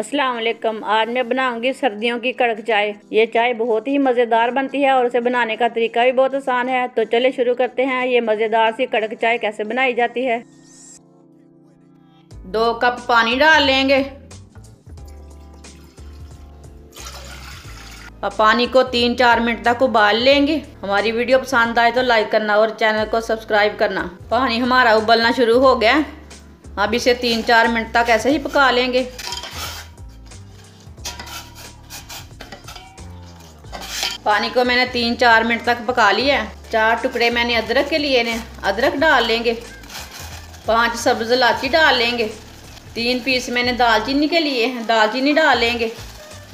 अस्सलाम वालेकुम। आज मैं बनाऊंगी सर्दियों की कड़क चाय। ये चाय बहुत ही मज़ेदार बनती है और इसे बनाने का तरीका भी बहुत आसान है। तो चलिए शुरू करते हैं। ये मज़ेदार सी कड़क चाय कैसे बनाई जाती है। 2 कप पानी डाल लेंगे और पानी को 3-4 मिनट तक उबाल लेंगे। हमारी वीडियो पसंद आए तो लाइक करना और चैनल को सब्सक्राइब करना। पानी हमारा उबलना शुरू हो गया। अब इसे 3-4 मिनट तक ऐसे ही पका लेंगे। पानी को मैंने 3-4 मिनट तक पका लिया है। 4 टुकड़े मैंने अदरक के लिए ने अदरक डाल लेंगे। 5 सब्ज़ इलायची डाल लेंगे। 3 पीस मैंने दालचीनी के लिए हैं, दालचीनी डाल लेंगे।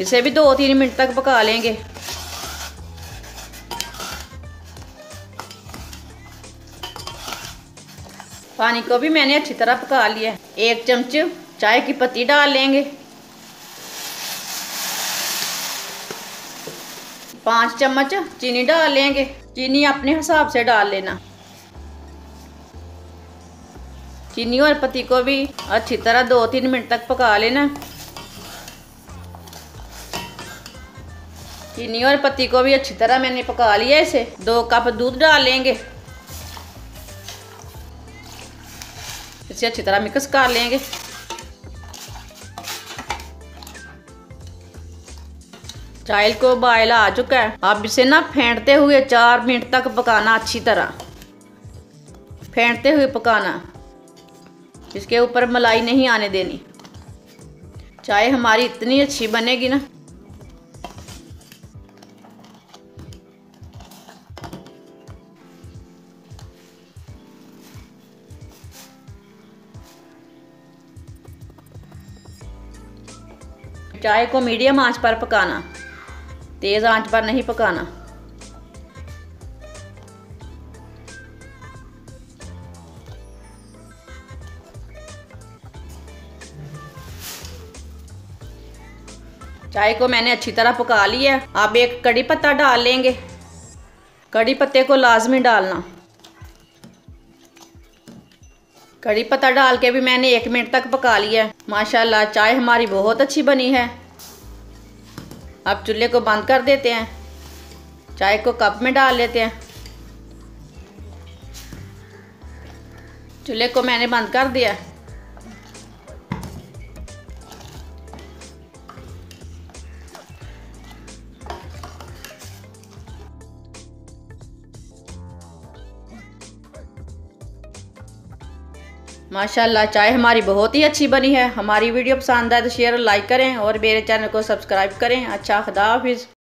इसे भी 2-3 मिनट तक पका लेंगे। पानी को भी मैंने अच्छी तरह पका लिया है। 1 चम्मच चाय की पत्ती डाल लेंगे। 5 चम्मच चीनी डाल लेंगे। चीनी अपने हिसाब से डाल लेना। चीनी और पत्ती को भी अच्छी तरह 2-3 मिनट तक पका लेना। चीनी और पत्ती को भी अच्छी तरह मैंने पका लिया। इसे 2 कप दूध डाल लेंगे। इसे अच्छी तरह मिक्स कर लेंगे। चाय को बॉयल आ चुका है। अब इसे ना फेंटते हुए 4 मिनट तक पकाना। अच्छी तरह फेंटते हुए पकाना। इसके ऊपर मलाई नहीं आने देनी। चाय हमारी इतनी अच्छी बनेगी ना। चाय को मीडियम आंच पर पकाना, तेज आंच पर नहीं पकाना। चाय को मैंने अच्छी तरह पका लिया। अब 1 कड़ी पत्ता डाल लेंगे। कड़ी पत्ते को लाजमी डालना। कड़ी पत्ता डाल के भी मैंने 1 मिनट तक पका लिया। माशाल्लाह चाय हमारी बहुत अच्छी बनी है। अब चूल्हे को बंद कर देते हैं। चाय को कप में डाल लेते हैं। चूल्हे को मैंने बंद कर दिया। माशाल्लाह चाय हमारी बहुत ही अच्छी बनी है। हमारी वीडियो पसंद आए तो शेयर और लाइक करें और मेरे चैनल को सब्सक्राइब करें। अच्छा, खुदा हाफिज़।